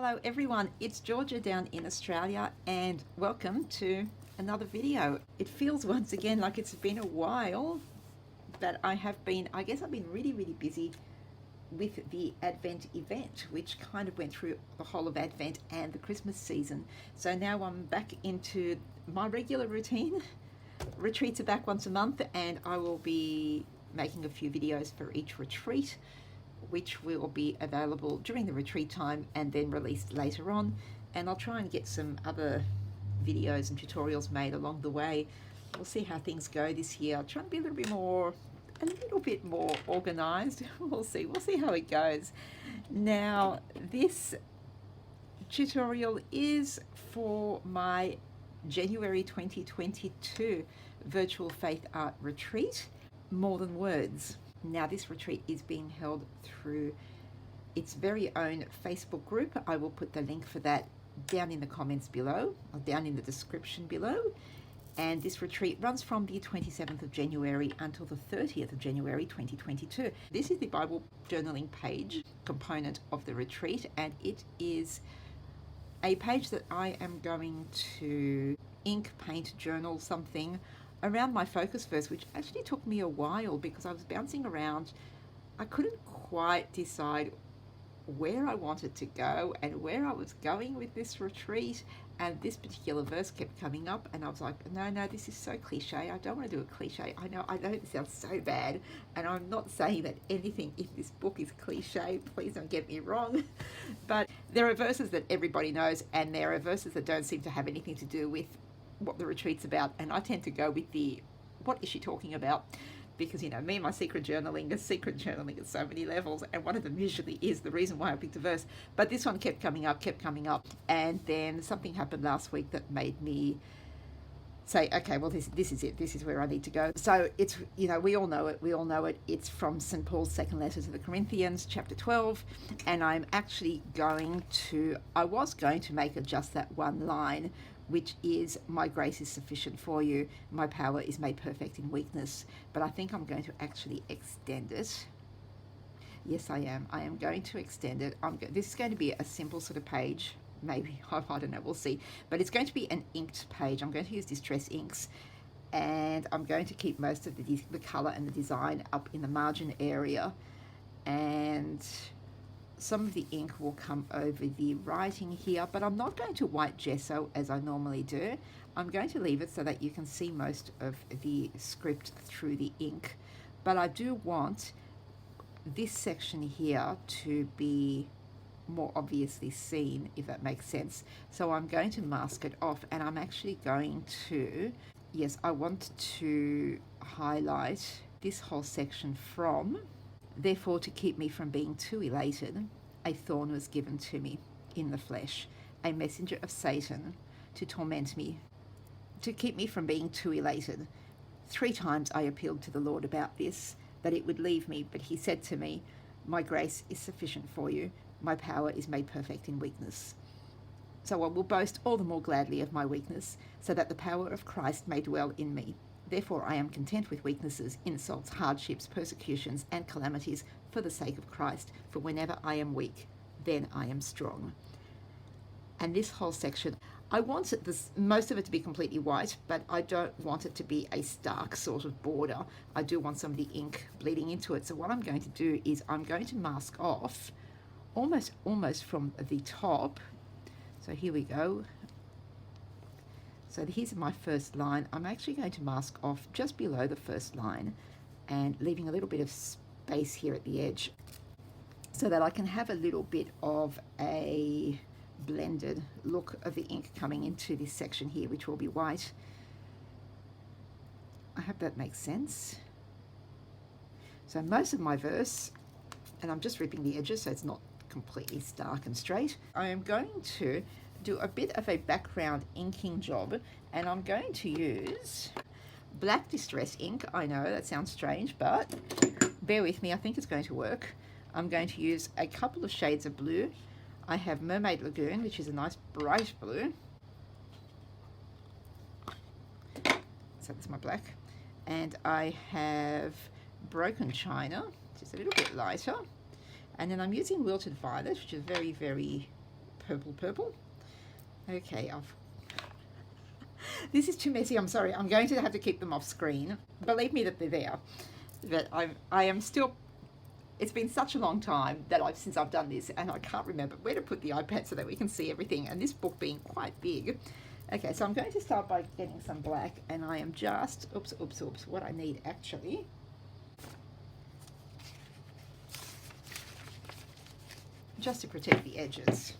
Hello everyone, it's Georgia down in Australia and welcome to another video. It feels once again like it's been a while, but I guess I've been really busy with the Advent event, which kind of went through the whole of Advent and the Christmas season. So now I'm back into my regular routine. Retreats are back once a month and I will be making a few videos for each retreat, which will be available during the retreat time and then released later on. And I'll try and get some other videos and tutorials made along the way. We'll see how things go this year. I'll try and be a little bit more organized. We'll see how it goes. Now, this tutorial is for my January 2022 virtual faith art retreat, More Than Words. Now, this retreat is being held through its very own Facebook group. I will put the link for that down in the comments below, or down in the description below. And this retreat runs from the 27th of January until the 30th of January 2022. This is the Bible journaling page component of the retreat, and it is a page that I am going to ink, paint, journal something around my focus verse, which actually took me a while because I was bouncing around. I couldn't quite decide where I wanted to go and where I was going with this retreat, and this particular verse kept coming up and I was like, no, this is so cliche. I don't want to do a cliche. I know it sounds so bad, and I'm not saying that anything in this book is cliche, please don't get me wrong, but there are verses that everybody knows and there are verses that don't seem to have anything to do with what the retreat's about, and I tend to go with the what is she talking about, because you know me and my secret journaling at so many levels, and one of them usually is the reason why I picked a verse. But this one kept coming up, and then something happened last week that made me say, okay, well this is it, this is where I need to go. So it's, you know, we all know it, it's from St. Paul's second letter to the Corinthians, chapter 12, and I was going to make it just that one line, which is, my grace is sufficient for you, my power is made perfect in weakness. But I think I'm going to actually extend it. Yes, I am going to extend it. This is going to be a simple sort of page, maybe, I don't know, we'll see. But it's going to be an inked page. I'm going to use Distress inks, and I'm going to keep most of the color and the design up in the margin area, and some of the ink will come over the writing here, but I'm not going to white gesso as I normally do. I'm going to leave it so that you can see most of the script through the ink, but I do want this section here to be more obviously seen, if that makes sense. So I'm going to mask it off, and I'm actually going to, yes, I want to highlight this whole section from, therefore, to keep me from being too elated, a thorn was given to me in the flesh, a messenger of Satan to torment me, to keep me from being too elated. 3 times I appealed to the Lord about this, that it would leave me, but he said to me, my grace is sufficient for you, my power is made perfect in weakness. So I will boast all the more gladly of my weakness, so that the power of Christ may dwell in me. Therefore I am content with weaknesses, insults, hardships, persecutions, and calamities for the sake of Christ. For whenever I am weak, then I am strong. And this whole section, I want most of it to be completely white, but I don't want it to be a stark sort of border. I do want some of the ink bleeding into it. So what I'm going to do is I'm going to mask off almost from the top. So here we go. So here's my first line. I'm actually going to mask off just below the first line and leaving a little bit of space here at the edge so that I can have a little bit of a blended look of the ink coming into this section here, which will be white. I hope that makes sense. So most of my verse, and I'm just ripping the edges so it's not completely stark and straight. I am going to do a bit of a background inking job, and I'm going to use black distress ink. I know that sounds strange, but bear with me, I think it's going to work. I'm going to use a couple of shades of blue. I have Mermaid Lagoon, which is a nice bright blue. So that's my black. And I have Broken China, which is a little bit lighter. And then I'm using Wilted Violet, which is very purple. Okay, this is too messy. I'm sorry. I'm going to have to keep them off screen. Believe me that they're there. But I am still. It's been such a long time since I've done this, and I can't remember where to put the iPad so that we can see everything. And this book being quite big. Okay, so I'm going to start by getting some black, and I am just oops. What I need actually. Just to protect the edges.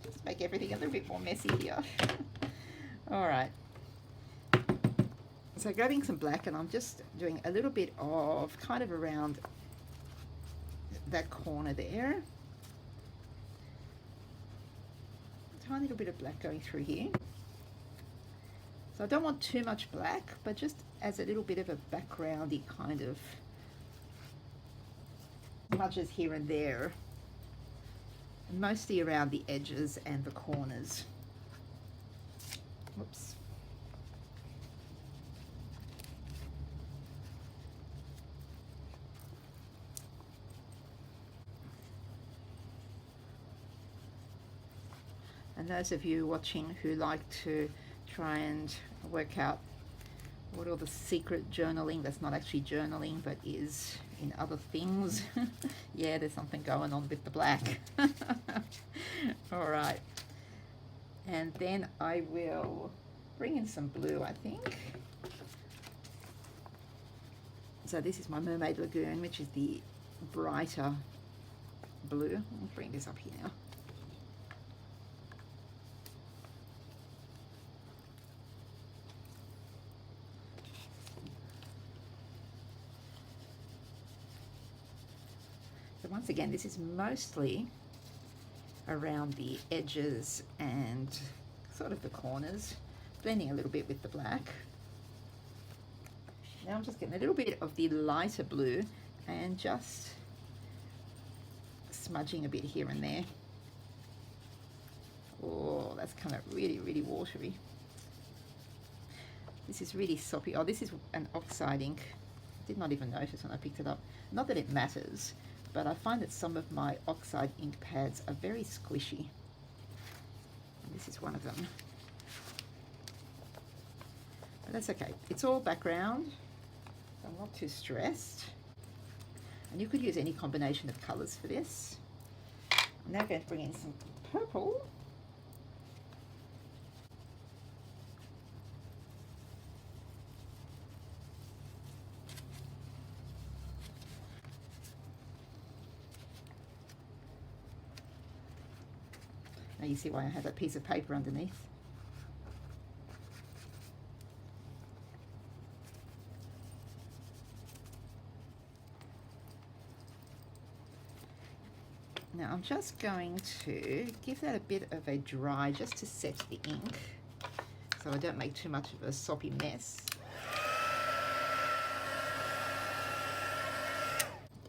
Just make everything a little bit more messy here. All right. So grabbing some black, and I'm just doing a little bit of kind of around that corner there. A tiny little bit of black going through here. So I don't want too much black, but just as a little bit of a backgroundy kind of smudges here and there. Mostly around the edges and the corners. Whoops. And those of you watching who like to try and work out what all the secret journaling that's not actually journaling but is in other things, yeah, there's something going on with the black. All right, and then I will bring in some blue, I think. So this is my Mermaid Lagoon, which is the brighter blue. I'll bring this up here now. Once again, this is mostly around the edges and sort of the corners, blending a little bit with the black. Now I'm just getting a little bit of the lighter blue and just smudging a bit here and there. Oh, that's kind of really watery. This is really soppy. Oh, this is an oxide ink. I did not even notice when I picked it up. Not that it matters, but I find that some of my oxide ink pads are very squishy. And this is one of them. But that's okay. It's all background, so I'm not too stressed. And you could use any combination of colours for this. I'm now going to bring in some purple. Now you see why I have that piece of paper underneath. Now I'm just going to give that a bit of a dry just to set the ink so I don't make too much of a soppy mess.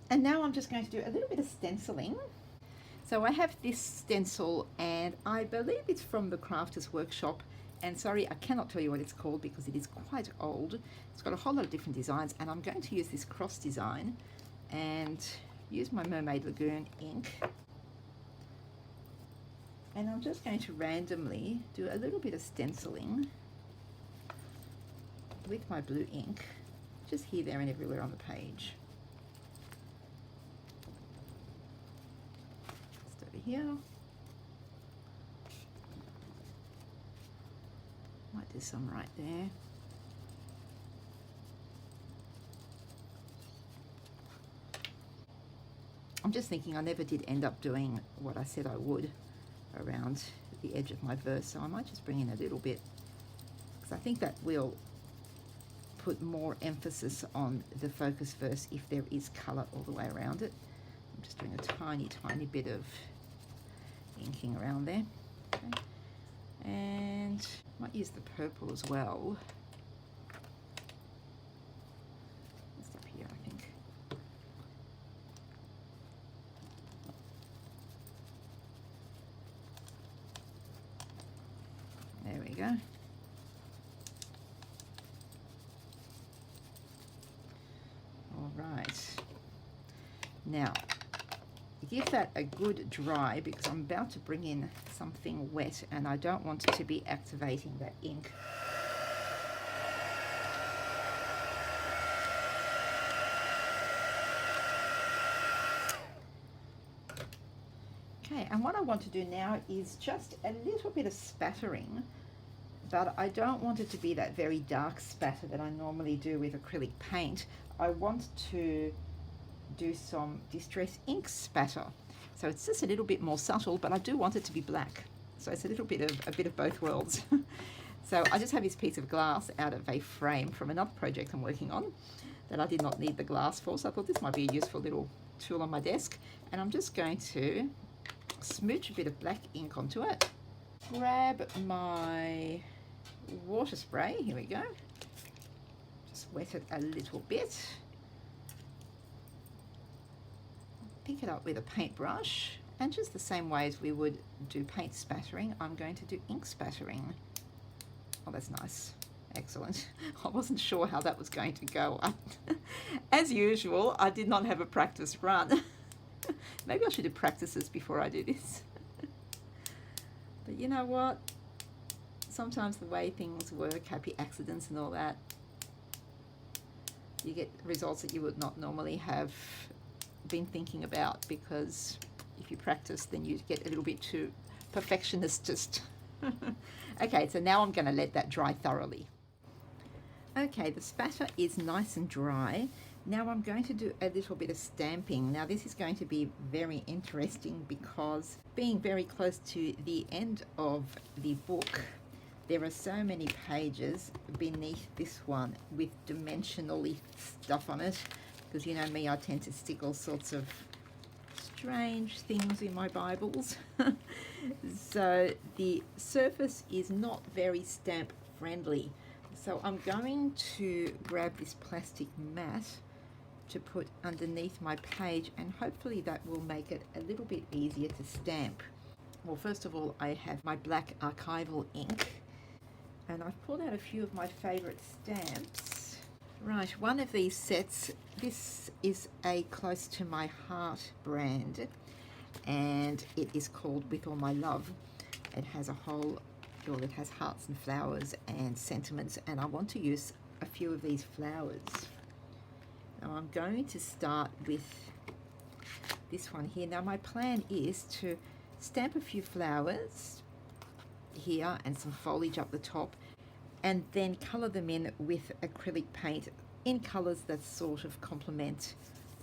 And now I'm just going to do a little bit of stenciling. So I have this stencil, and I believe it's from the Crafters Workshop, and sorry, I cannot tell you what it's called because it is quite old. It's got a whole lot of different designs, and I'm going to use this cross design and use my Mermaid Lagoon ink. And I'm just going to randomly do a little bit of stenciling with my blue ink, just here, there, and everywhere on the page. Here, might do some right there. I'm just thinking I never did end up doing what I said I would around the edge of my verse, so I might just bring in a little bit because I think that will put more emphasis on the focus verse if there is colour all the way around it. I'm just doing a tiny bit of inking around there. Okay. And might use the purple as well. Just up here, I think. There we go. All right. Now, give that a good dry because I'm about to bring in something wet and I don't want it to be activating that ink. Okay, and what I want to do now is just a little bit of spattering, but I don't want it to be that very dark spatter that I normally do with acrylic paint. I want to do some distress ink spatter. So it's just a little bit more subtle, but I do want it to be black. So it's a bit of both worlds. So I just have this piece of glass out of a frame from another project I'm working on that I did not need the glass for. So I thought this might be a useful little tool on my desk. And I'm just going to smooch a bit of black ink onto it. Grab my water spray, here we go. Just wet it a little bit. Pick it up with a paintbrush, and just the same way as we would do paint spattering, I'm going to do ink spattering. Oh, that's nice. Excellent. I wasn't sure how that was going to go. As usual, I did not have a practice run. Maybe I should have practiced this before I do this. But you know what? Sometimes the way things work, happy accidents and all that, you get results that you would not normally have been thinking about, because if you practice then you get a little bit too perfectionist. Okay, so now I'm going to let that dry thoroughly. Okay, the spatter is nice and dry. Now I'm going to do a little bit of stamping. Now this is going to be very interesting because being very close to the end of the book, there are so many pages beneath this one with dimensionally stuff on it. Because you know me, I tend to stick all sorts of strange things in my Bibles. So the surface is not very stamp friendly. So I'm going to grab this plastic mat to put underneath my page, and hopefully that will make it a little bit easier to stamp. Well, first of all, I have my black archival ink, and I've pulled out a few of my favorite stamps. Right, one of these sets, this is a Close to My Heart brand, and it is called With All My Love. It has a whole, well, it has hearts and flowers and sentiments, and I want to use a few of these flowers. Now I'm going to start with this one here. Now my plan is to stamp a few flowers here and some foliage up the top, and then colour them in with acrylic paint in colours that sort of complement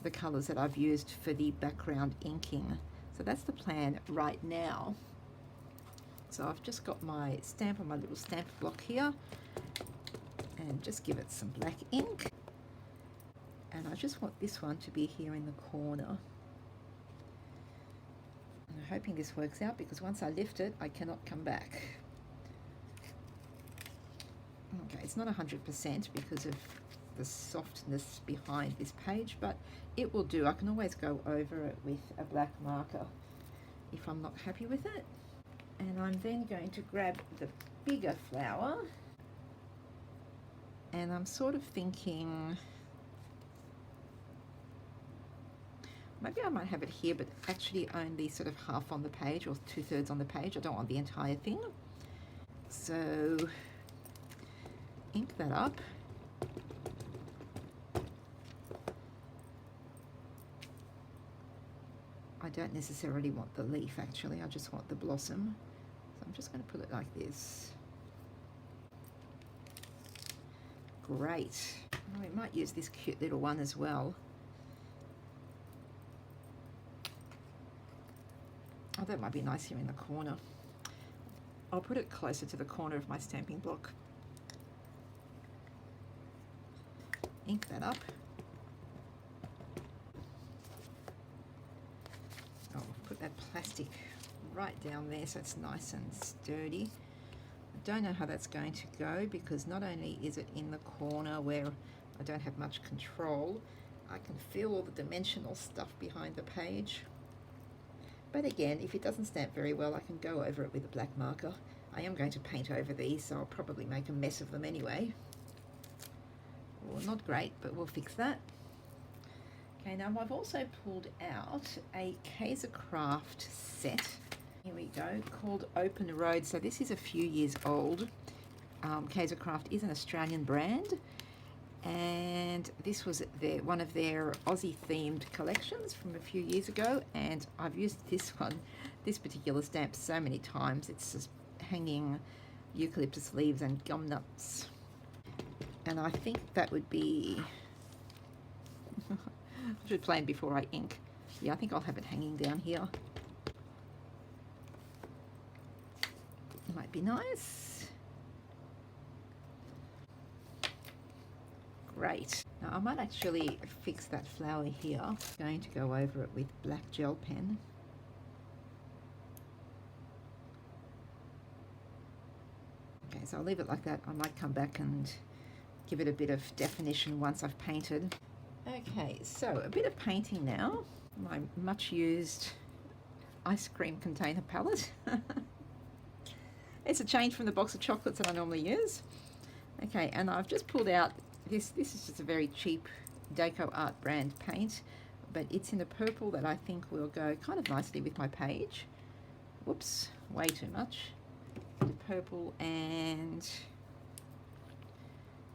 the colours that I've used for the background inking. So that's the plan right now. So I've just got my stamp on my little stamp block here, and just give it some black ink. And I just want this one to be here in the corner. I'm hoping this works out, because once I lift it, I cannot come back. Okay, it's not 100% because of the softness behind this page, but it will do. I can always go over it with a black marker if I'm not happy with it. And I'm then going to grab the bigger flower, and I'm sort of thinking maybe I might have it here, but actually only sort of half on the page or 2/3 on the page. I don't want the entire thing. So ink that up. I don't necessarily want the leaf, actually. I just want the blossom. So I'm just going to put it like this. Great. Oh, we might use this cute little one as well. Oh, that might be nice here in the corner. I'll put it closer to the corner of my stamping block. Ink that up. I'll put that plastic right down there so it's nice and sturdy. I don't know how that's going to go, because not only is it in the corner where I don't have much control, I can feel all the dimensional stuff behind the page. But again, if it doesn't stamp very well, I can go over it with a black marker. I am going to paint over these, so I'll probably make a mess of them anyway. Well, not great, but we'll fix that. Okay, now I've also pulled out a Craft set. Here we go, called Open Road. So this is a few years old. Craft is an Australian brand, and this was one of their Aussie themed collections from a few years ago, and I've used this particular stamp so many times. It's just hanging eucalyptus leaves and gum nuts, and I think that would be I should plan before I ink. Yeah, I think I'll have it hanging down here. Might be nice. Great. Now I might actually fix that flower here. I'm going to go over it with black gel pen. Okay, so I'll leave it like that. I might come back and give it a bit of definition once I've painted. Okay, so a bit of painting now. My much used ice cream container palette. It's a change from the box of chocolates that I normally use. Okay, and I've just pulled out this is just a very cheap Deco Art brand paint, but it's in a purple that I think will go kind of nicely with my page. Whoops, way too much. A bit of purple and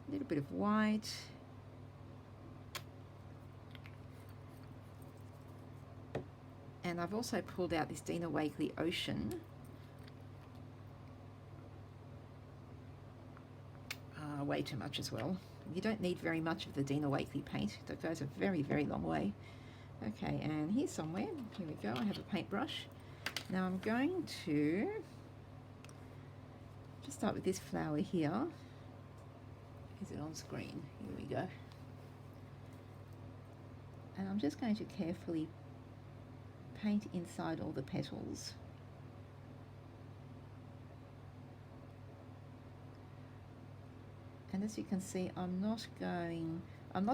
a little bit of white. And I've also pulled out this Dina Wakley Ocean. Way too much as well. You don't need very much of the Dina Wakley paint. That goes a very, very long way. Okay, and here's somewhere. Here we go. I have a paintbrush. Now I'm going to just start with this flower here. Is it on screen? Here we go. And I'm just going to carefully paint inside all the petals. And as you can see, I'm not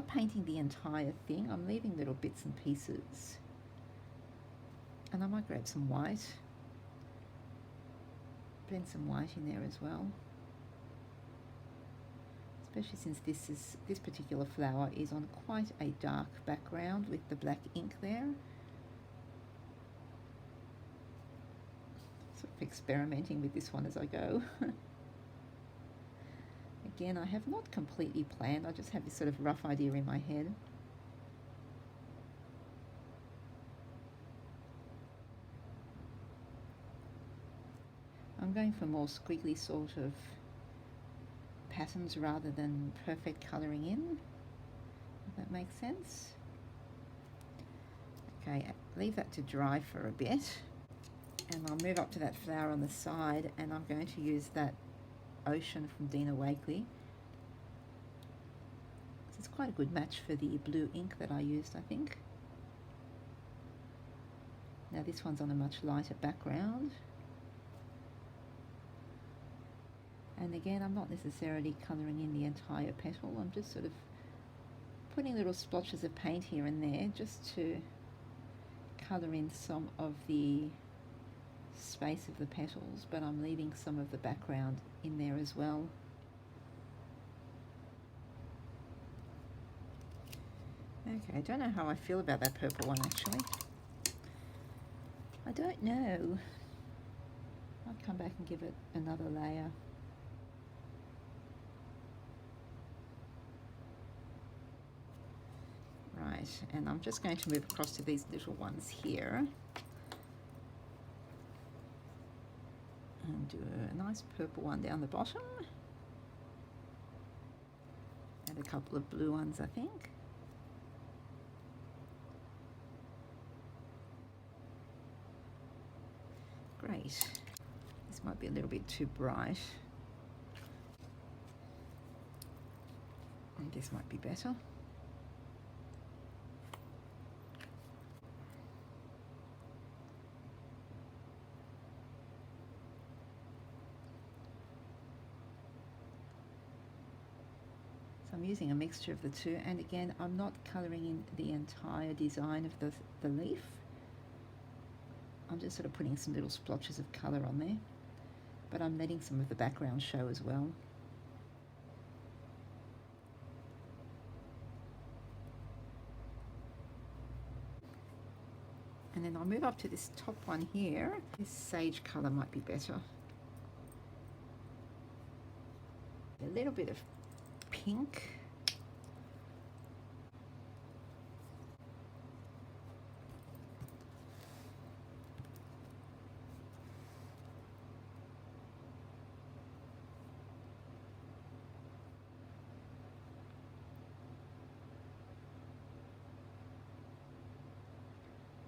painting the entire thing. I'm leaving little bits and pieces. And I might grab some white. Blend some white in there as well. Especially since this particular flower is on quite a dark background with the black ink there. Sort of experimenting with this one as I go. Again, I have not completely planned, I just have this sort of rough idea in my head. I'm going for more squiggly sort of patterns rather than perfect colouring in, if that makes sense. Okay, leave that to dry for a bit, and I'll move up to that flower on the side, and I'm going to use that Ocean from Dina Wakley. It's quite a good match for the blue ink that I used, I think. Now this one's on a much lighter background. And again, I'm not necessarily colouring in the entire petal. I'm just sort of putting little splotches of paint here and there just to colour in some of the space of the petals, but I'm leaving some of the background in there as well. Okay, I don't know how I feel about that purple one actually. I don't know. I'll come back and give it another layer. Right, and I'm just going to move across to these little ones here. And do a nice purple one down the bottom. And a couple of blue ones, I think. Great. This might be a little bit too bright. And this might be better. I'm using a mixture of the two, and again, I'm not colouring in the entire design of the leaf. I'm just sort of putting some little splotches of colour on there, but I'm letting some of the background show as well. And then I'll move up to this top one here. This sage colour might be better. A little bit of pink.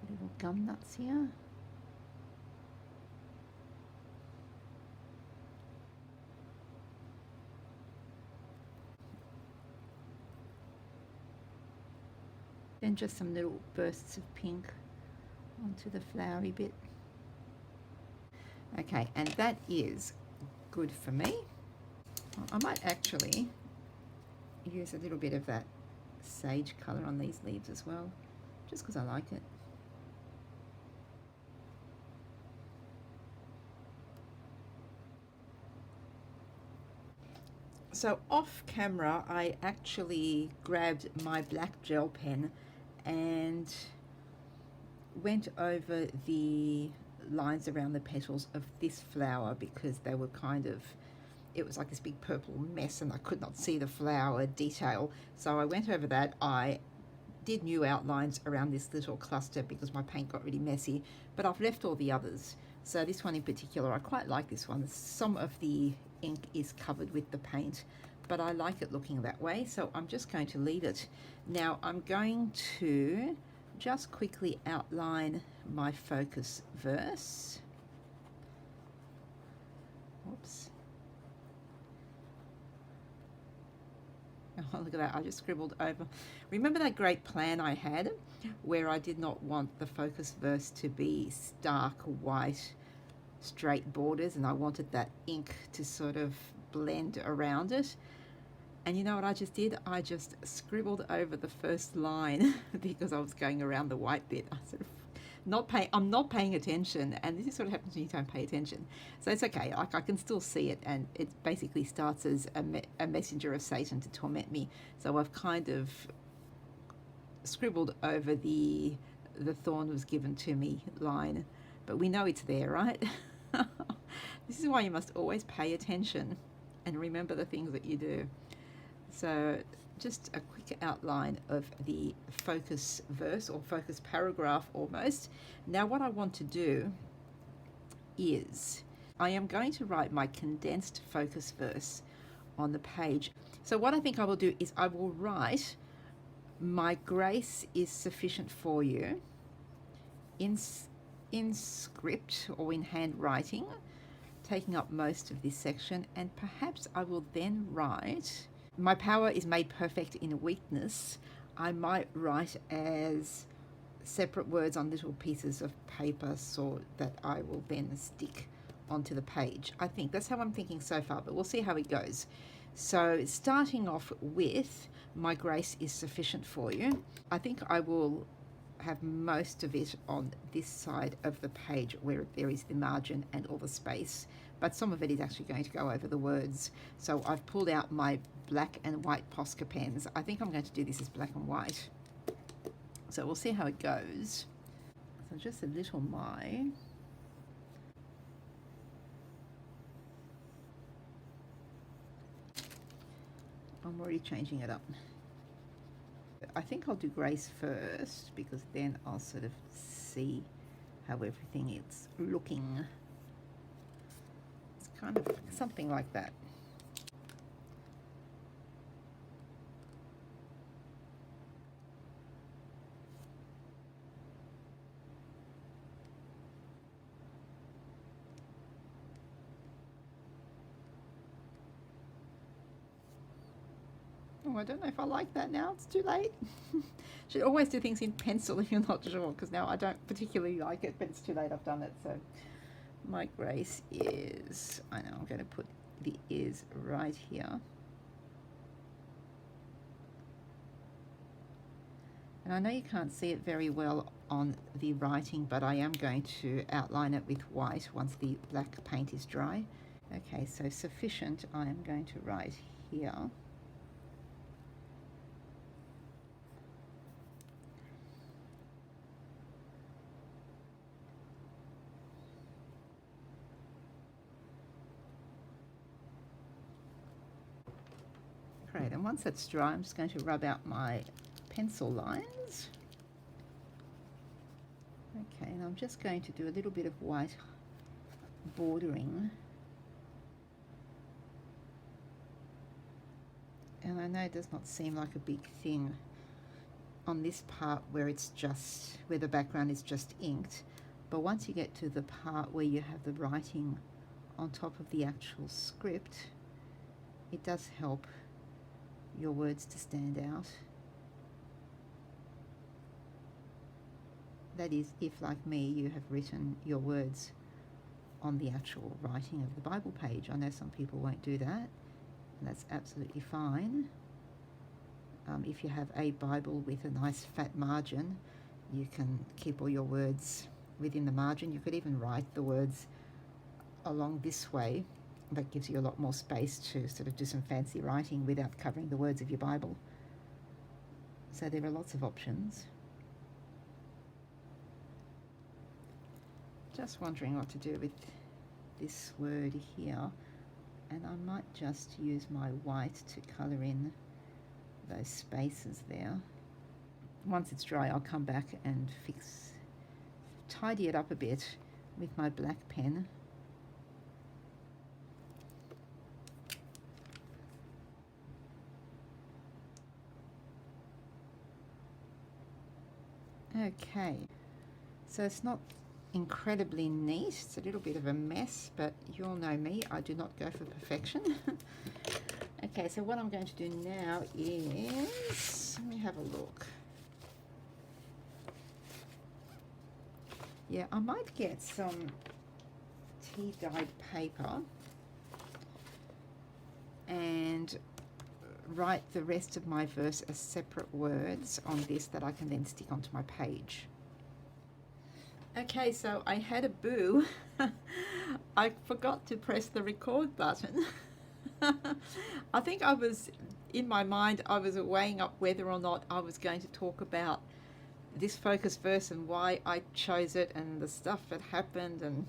Little gum nuts here. Then just some little bursts of pink onto the flowery bit. Okay, and that is good for me. I might actually use a little bit of that sage colour on these leaves as well, just because I like it. So off camera, I actually grabbed my black gel pen and went over the lines around the petals of this flower because they were kind of, it was like this big purple mess and I could not see the flower detail. So I went over that. I did new outlines around this little cluster because my paint got really messy, but I've left all the others. So this one in particular, I quite like this one. Some of the ink is covered with the paint, but I like it looking that way, so I'm just going to leave it. Now I'm going to just quickly outline my focus verse. Oops. Oh, look at that, I just scribbled over. Remember that great plan I had where I did not want the focus verse to be stark white straight borders, and I wanted that ink to sort of blend around it? And you know what I just did? I just scribbled over the first line because I was going around the white bit. I sort of I'm not paying attention, and this is what happens when you don't pay attention. So it's okay, like I can still see it, and it basically starts as a messenger of Satan to torment me. So I've kind of scribbled over the thorn was given to me line, but we know it's there, right? This is why you must always pay attention and remember the things that you do. So just a quick outline of the focus verse or focus paragraph almost. Now what I want to do is I am going to write my condensed focus verse on the page. So what I think I will do is I will write, "My grace is sufficient for you," in script or in handwriting, taking up most of this section, and perhaps I will then write, "My power is made perfect in weakness." I might write as separate words on little pieces of paper so that I will then stick onto the page. I think that's how I'm thinking so far, but we'll see how it goes. So starting off with, "My grace is sufficient for you," I think I will have most of it on this side of the page where there is the margin and all the space, but some of it is actually going to go over the words. So I've pulled out my black and white Posca pens. I think I'm going to do this as black and white. So we'll see how it goes. So just a little my. I'm already changing it up. I think I'll do grace first because then I'll sort of see how everything is looking. It's kind of something like that. Oh, I don't know if I like that now. It's too late. Should always do things in pencil if you're not sure, because now I don't particularly like it, but it's too late. I've done it. So my grace is, I know I'm going to put the is right here. And I know you can't see it very well on the writing, but I am going to outline it with white once the black paint is dry. Okay, so sufficient I am going to write here. Great, and once that's dry, I'm just going to rub out my pencil lines. Okay, and I'm just going to do a little bit of white bordering. And I know it does not seem like a big thing on this part where it's just, where the background is just inked, but once you get to the part where you have the writing on top of the actual script, it does help your words to stand out. That is, if like me, you have written your words on the actual writing of the Bible page. I know some people won't do that, and that's absolutely fine. If you have a Bible with a nice fat margin, you can keep all your words within the margin. You could even write the words along this way. That gives you a lot more space to sort of do some fancy writing without covering the words of your Bible. So there are lots of options. Just wondering what to do with this word here, and I might just use my white to colour in those spaces there. Once it's dry, I'll come back and tidy it up a bit with my black pen. Okay, so it's not incredibly neat, it's a little bit of a mess, but you all know me, I do not go for perfection. Okay, so what I'm going to do now is, let me have a look. Yeah, I might get some tea-dyed paper and write the rest of my verse as separate words on this that I can then stick onto my page. Okay, so I had a boo. I forgot to press the record button. I think I was, in my mind, I was weighing up whether or not I was going to talk about this focus verse and why I chose it and the stuff that happened and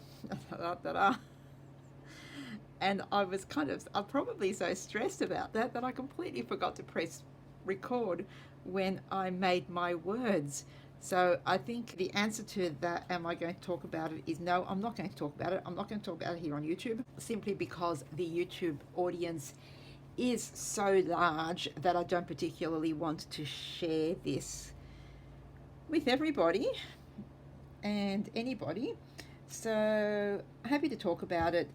and I was I'm probably so stressed about that I completely forgot to press record when I made my words. So I think the answer to that, am I going to talk about it, is no, I'm not going to talk about it. I'm not going to talk about it here on YouTube, simply because the YouTube audience is so large that I don't particularly want to share this with everybody and anybody. So happy to talk about it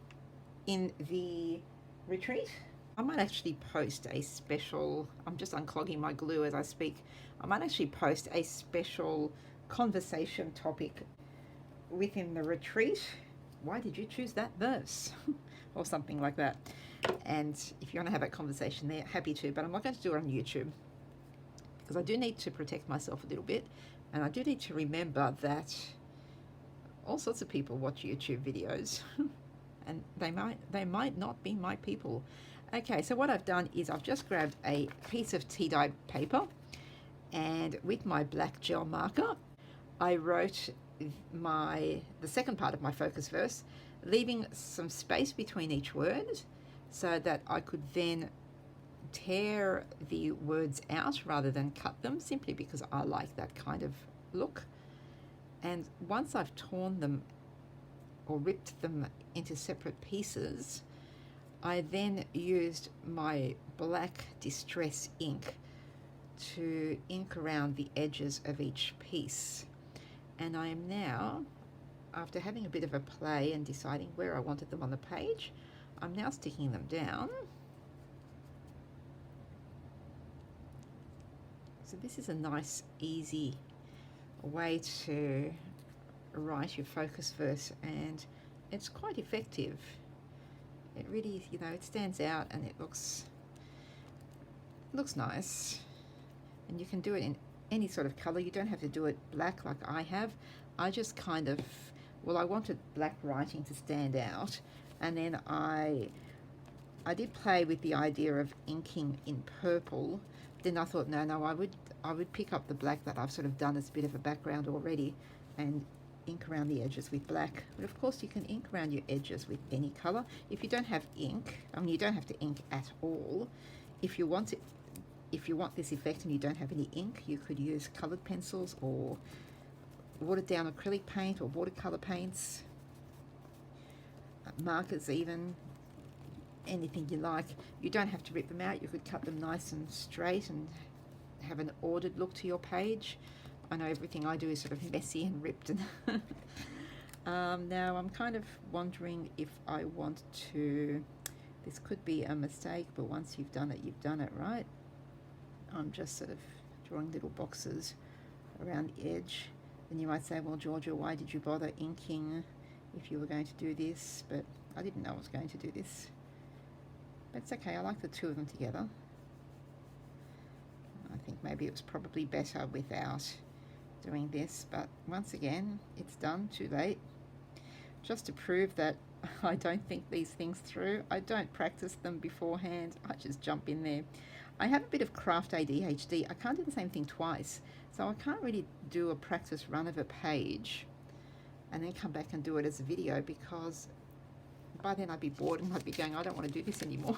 in the retreat. I might actually post a special, I'm just unclogging my glue as I speak, I might actually post a special conversation topic within the retreat. Why did you choose that verse? Or something like that. And if you want to have that conversation there, happy to, but I'm not going to do it on YouTube because I do need to protect myself a little bit, and I do need to remember that all sorts of people watch YouTube videos and they might not be my people. Okay, so what I've done is I've just grabbed a piece of tea-dyed paper, and with my black gel marker I wrote the second part of my focus verse, leaving some space between each word so that I could then tear the words out rather than cut them, simply because I like that kind of look. And once I've torn them or ripped them into separate pieces, I then used my black distress ink to ink around the edges of each piece. And I am now, after having a bit of a play and deciding where I wanted them on the page, I'm now sticking them down. So this is a nice, easy way to write your focus verse, and it's quite effective. It really, you know, it stands out and it looks nice. And you can do it in any sort of color. You don't have to do it black like I have. I just kind of, well, I wanted black writing to stand out, and then I did play with the idea of inking in purple. Then I thought, no, I would pick up the black that I've sort of done as a bit of a background already and ink around the edges with black. But of course you can ink around your edges with any color. If you don't have ink, I mean, you don't have to ink at all. If you want it, if you want this effect and you don't have any ink, you could use colored pencils or watered down acrylic paint or watercolor paints, markers even, anything you like. You don't have to rip them out. You could cut them nice and straight and have an ordered look to your page. I know everything I do is sort of messy and ripped. And now I'm kind of wondering if I want to, this could be a mistake, but once you've done it, right? I'm just sort of drawing little boxes around the edge. And you might say, well, Georgia, why did you bother inking if you were going to do this? But I didn't know I was going to do this. But it's okay, I like the two of them together. I think maybe it was probably better without doing this, but once again, it's done, too late. Just to prove that I don't think these things through, I don't practice them beforehand, I just jump in there. I have a bit of craft ADHD, I can't do the same thing twice, so I can't really do a practice run of a page and then come back and do it as a video, because by then I'd be bored and I'd be going, I don't want to do this anymore.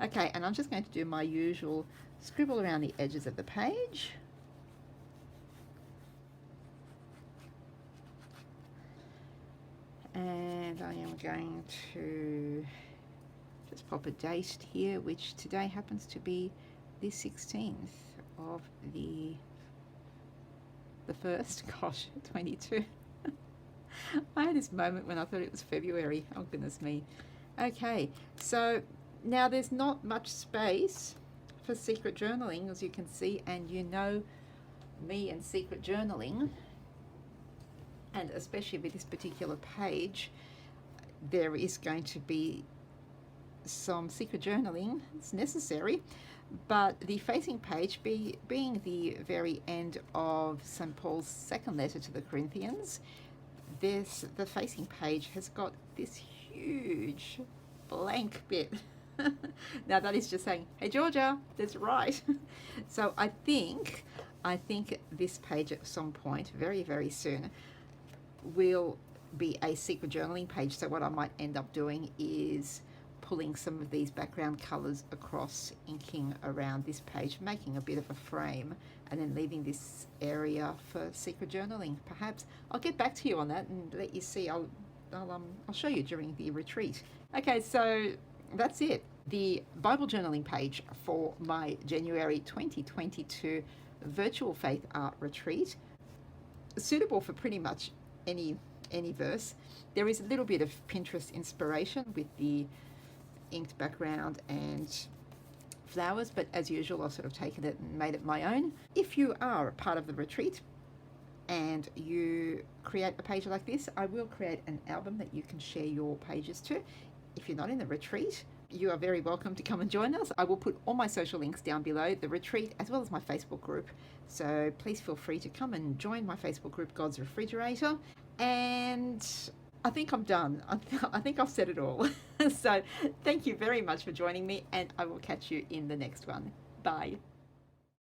Okay, and I'm just going to do my usual scribble around the edges of the page. And I am going to just pop a date here, which today happens to be the 16th of the 1st, gosh, 22. I had this moment when I thought it was February. Oh, goodness me. Okay, so now there's not much space for secret journaling, as you can see, and you know me and secret journaling, and especially with this particular page, there is going to be some secret journaling. It's necessary, but the facing page, being the very end of St. Paul's second letter to the Corinthians, the facing page has got this huge blank bit. Now that is just saying, hey Georgia, that's right. So I think this page at some point, very, very soon, will be a secret journaling page. So what I might end up doing is pulling some of these background colors across, inking around this page, making a bit of a frame, and then leaving this area for secret journaling. Perhaps I'll get back to you on that and let you see. I'll show you during the retreat. Okay, so that's it. The Bible journaling page for my January 2022 virtual faith art retreat, suitable for pretty much any verse. There is a little bit of Pinterest inspiration with the inked background and flowers, but as usual, I've sort of taken it and made it my own. If you are a part of the retreat and you create a page like this, I will create an album that you can share your pages to. If you're not in the retreat, you are very welcome to come and join us. I will put all my social links down below, the retreat as well as my Facebook group. So please feel free to come and join my Facebook group, God's Refrigerator. And I think I'm done. I think I've said it all. So thank you very much for joining me, and I will catch you in the next one. Bye.